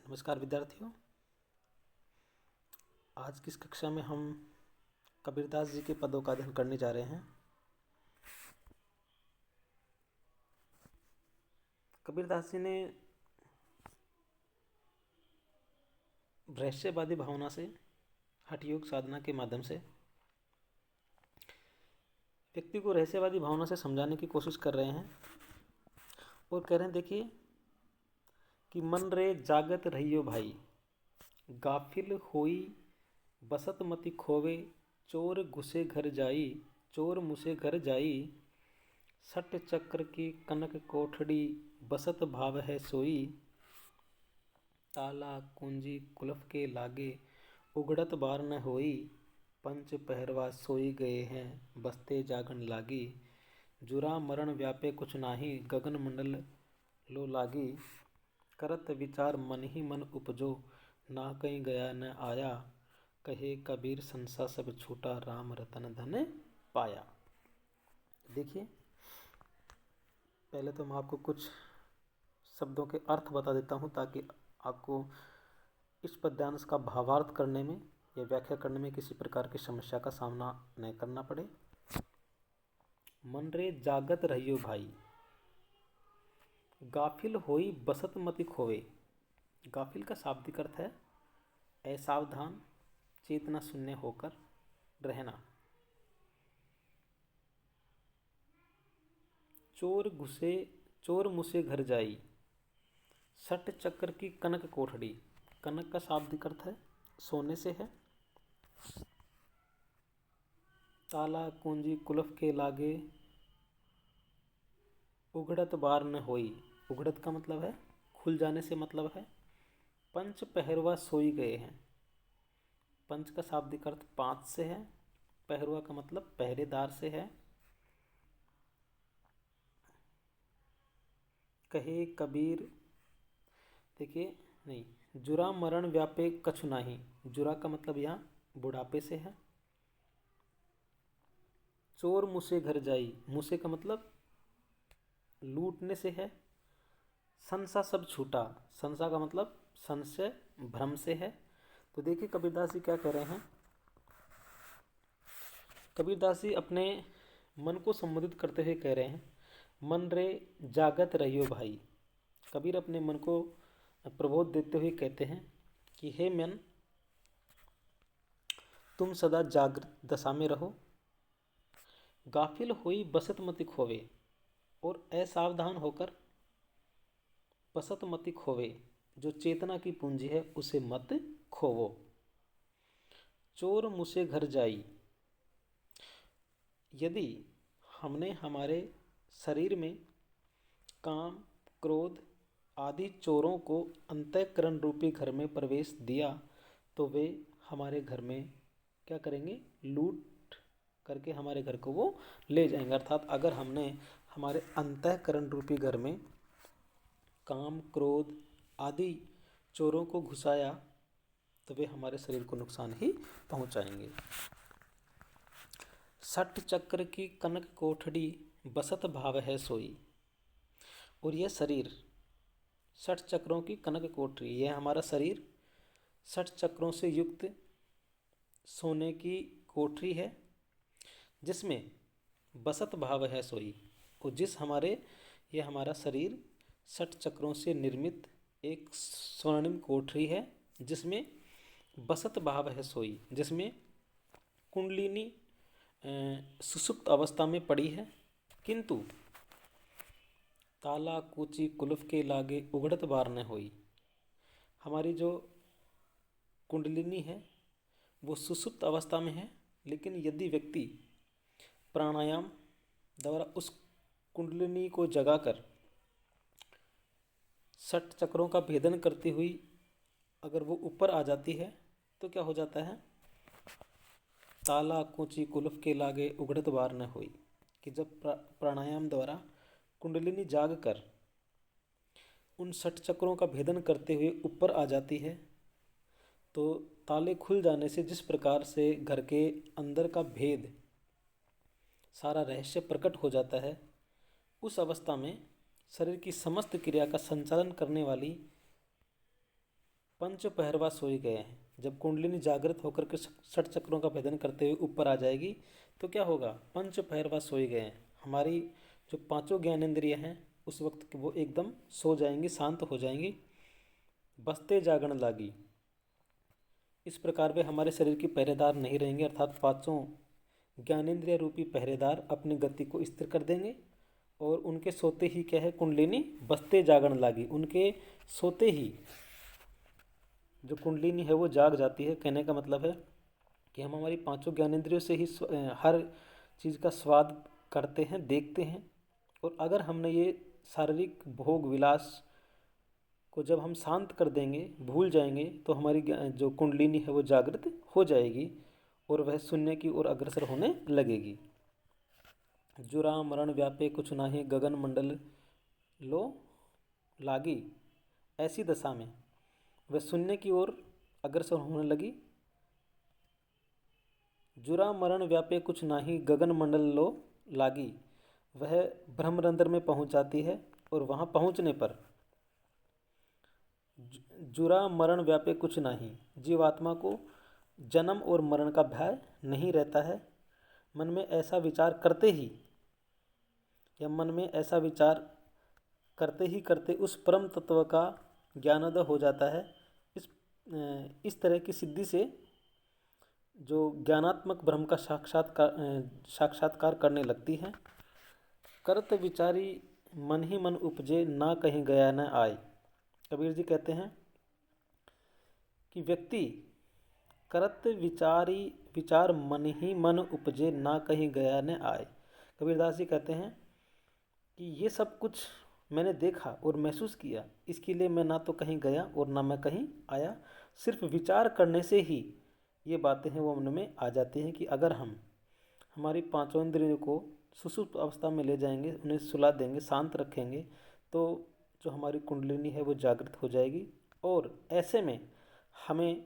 नमस्कार विद्यार्थियों। आज की इस कक्षा में हम कबीरदास जी के पदों का अध्ययन करने जा रहे हैं। कबीरदास जी ने रहस्यवादी भावना से हठ योग साधना के माध्यम से व्यक्ति को रहस्यवादी भावना से समझाने की कोशिश कर रहे हैं और कह रहे हैं, देखिए कि मन रे जागत रहियो भाई, गाफिल होई बसत मति खोवे, चोर घुसे घर जाई, चोर मुसे घर जाई, सट चक्र की कनक कोठड़ी, बसत भाव है सोई, ताला कुंजी कुलफ के लागे, उघड़त बार न होई, पंच पहरवा सोई गए हैं, बसते जागन लागी, जुरा मरण व्यापे कुछ नाही, गगन मंडल लो लागी, करत विचार मन ही मन उपजो, ना कहीं गया न आया, कहे कबीर संसा सब छूटा, राम रतन धन पाया। देखिए, पहले तो मैं आपको कुछ शब्दों के अर्थ बता देता हूँ ताकि आपको इस पद्यांश का भावार्थ करने में या व्याख्या करने में किसी प्रकार की समस्या का सामना न करना पड़े। मन रे जागत रहियो भाई, गाफिल होई बसत मति खोवे। गाफिल का शाब्दिक अर्थ है असावधान, चेतना शून्य होकर रहना। चोर मुसे घर जाई, सट चक्र की कनक कोठड़ी। कनक का शाब्दिक अर्थ है सोने से है। ताला कुंजी कुलफ के लागे, उघड़त बार न होई। उघड़त का मतलब है खुल जाने से मतलब है। पंच पहरवा सोई गए हैं। पंच का शाब्दिक अर्थ पांच से है। पहरवा का मतलब पहरेदार से है। कहे कबीर, देखिए नहीं, जुरा मरण व्यापे कछु नाही। जुरा का मतलब यहाँ बुढ़ापे से है। चोर मुसे घर जाई, मुसे का मतलब लूटने से है। संसा सब छूटा, संसा का मतलब संशय भ्रम से है। तो देखिए कबीरदास जी क्या कह रहे हैं। कबीरदास जी अपने मन को संबोधित करते हुए कह रहे हैं, मन रे जागत रहियो भाई। कबीर अपने मन को प्रबोध देते हुए कहते हैं कि हे मन, तुम सदा जागृत दशा में रहो, गाफिल होई बसत मति खोवे, और असावधान होकर बसत मति खोवे, जो चेतना की पूंजी है उसे मत खोवो। चोर मुसे घर जाई, यदि हमने हमारे शरीर में काम, क्रोध आदि चोरों को अंतःकरण रूपी घर में प्रवेश दिया तो वे हमारे घर में क्या करेंगे, लूट करके हमारे घर को वो ले जाएंगे। अर्थात अगर हमने हमारे अंतःकरण रूपी घर में काम, क्रोध आदि चोरों को घुसाया तो वे हमारे शरीर को नुकसान ही पहुंचाएंगे। सठ चक्र की कनक कोठड़ी, बसत भाव है सोई। और यह शरीर सठ चक्रों की कनक कोठरी, यह हमारा शरीर सठ चक्रों से युक्त सोने की कोठरी है जिसमें बसत भाव है सोई। और यह हमारा शरीर सठ चक्रों से निर्मित एक स्वर्णिम कोठरी है जिसमें बसत भाव है सोई, जिसमें कुंडलिनी सुषुप्त अवस्था में पड़ी है, किंतु ताला कूची कुलफ के लागे, उघड़त बार न होई। हमारी जो कुंडलिनी है वो सुषुप्त अवस्था में है, लेकिन यदि व्यक्ति प्राणायाम द्वारा उस कुंडलिनी को जगाकर सठ चक्रों का भेदन करती हुई अगर वो ऊपर आ जाती है तो क्या हो जाता है, ताला कूची कुलफ के लागे, उघड़त बार न होई। कि जब प्राणायाम द्वारा कुंडलिनी जाग कर उन सठ चक्रों का भेदन करते हुए ऊपर आ जाती है तो ताले खुल जाने से जिस प्रकार से घर के अंदर का भेद, सारा रहस्य प्रकट हो जाता है, उस अवस्था में शरीर की समस्त क्रिया का संचालन करने वाली पंच पहरवा सोई गए हैं। जब कुंडलिनी जागृत होकर के षट चक्रों का भेदन करते हुए ऊपर आ जाएगी तो क्या होगा? पंच पहरवा सोई गए हैं, हमारी जो पांचों ज्ञानेंद्रिय हैं उस वक्त वो एकदम सो जाएंगी, शांत हो जाएंगी। बस्ते जागण लागी, इस प्रकार वे हमारे शरीर की पहरेदार नहीं रहेंगे, अर्थात पांचों ज्ञानेंद्रिय रूपी पहरेदार अपनी गति को स्थिर कर देंगे और उनके सोते ही क्या है? कुंडलिनी बस्ते जागण लागी, उनके सोते ही जो कुंडलिनी है वो जाग जाती है। कहने का मतलब है कि हम हमारी पांचों ज्ञानेंद्रियों से ही हर चीज़ का स्वाद करते हैं, देखते हैं। और अगर हमने ये शारीरिक भोग विलास को जब हम शांत कर देंगे, भूल जाएंगे, तो हमारी जो कुंडलिनी है वो जागृत हो जाएगी और वह शून्य की ओर अग्रसर होने लगेगी। जुरा मरण व्यापे कुछ नाहि गगन मंडल लो लागी, ऐसी दशा में वह शून्य की ओर अग्रसर होने लगी। जुरा मरण व्यापे कुछ नाहि गगन मंडल लो लागी, वह ब्रह्मरंध्र में पहुंच जाती है और वहां पहुंचने पर जुरा मरण व्यापे कुछ नहीं, जीवात्मा को जन्म और मरण का भय नहीं रहता है। मन में ऐसा विचार करते ही या मन में ऐसा विचार करते ही करते उस परम तत्व का ज्ञानोदय हो जाता है। इस तरह की सिद्धि से जो ज्ञानात्मक ब्रह्म का साक्षात्कार करने लगती है। करत विचारी मन ही मन उपजे, ना कहीं गया न आए। कबीर जी कहते हैं कि व्यक्ति करत विचारी विचार मन ही मन उपजे, ना कहीं गया न आए। कबीरदास जी कहते हैं कि ये सब कुछ मैंने देखा और महसूस किया, इसके लिए मैं ना तो कहीं गया और ना मैं कहीं आया। सिर्फ विचार करने से ही ये बातें हैं वो मन में आ जाती हैं कि अगर हम हमारी पांचों इंद्रियों को सुषुप्त अवस्था में ले जाएंगे, उन्हें सुला देंगे, शांत रखेंगे, तो जो हमारी कुंडलिनी है वो जागृत हो जाएगी और ऐसे में हमें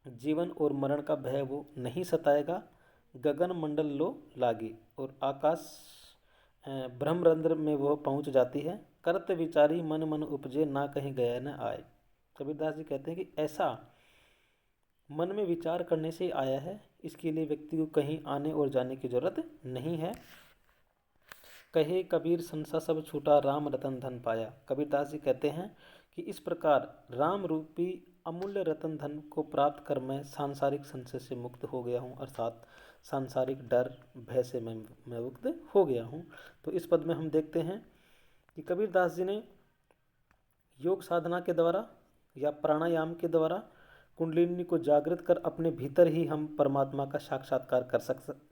जीवन और मरण का भय वो नहीं सताएगा। गगन मंडल लो लागी, और आकाश ब्रह्मरंध्र में वह पहुंच जाती है। करत विचारी मन मन उपजे, ना कहीं गया न आए। कबीरदास जी कहते हैं कि ऐसा मन में विचार करने से आया है, इसके लिए व्यक्ति को कहीं आने और जाने की जरूरत नहीं है। कहे कबीर संसा सब छूटा, राम रतन धन पाया। कबीरदास जी कहते हैं कि इस प्रकार राम रूपी अमूल्य रतन धन को प्राप्त कर मैं सांसारिक संशय से मुक्त हो गया हूँ, अर्थात सांसारिक डर भय से मैं मुक्त हो गया हूँ। तो इस पद में हम देखते हैं कि कबीरदास जी ने योग साधना के द्वारा या प्राणायाम के द्वारा कुंडलिनी को जागृत कर अपने भीतर ही हम परमात्मा का साक्षात्कार कर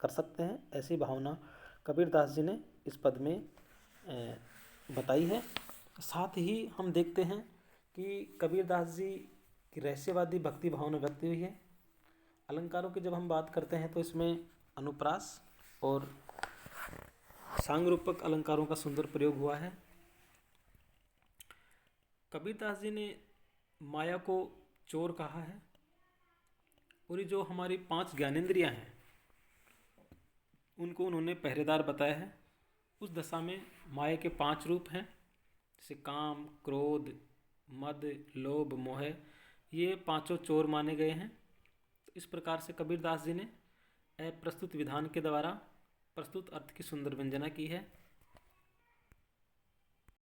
सकते हैं, ऐसी भावना कबीरदास जी ने इस पद में बताई है। साथ ही हम देखते हैं कि कबीरदास जी की रहस्यवादी भक्ति भावना व्यक्त हुई है। अलंकारों की जब हम बात करते हैं तो इसमें अनुप्रास और सांगरूपक अलंकारों का सुंदर प्रयोग हुआ है। कबीरदास जी ने माया को चोर कहा है और ये जो हमारी पांच ज्ञानेंद्रियां हैं उनको उन्होंने पहरेदार बताया है। उस दशा में माया के पांच रूप हैं, जैसे काम, क्रोध, मद, लोभ, मोह, ये पांचों चोर माने गए हैं। तो इस प्रकार से कबीरदास जी ने अप्रस्तुत विधान के द्वारा प्रस्तुत अर्थ की सुंदर व्यंजना की है।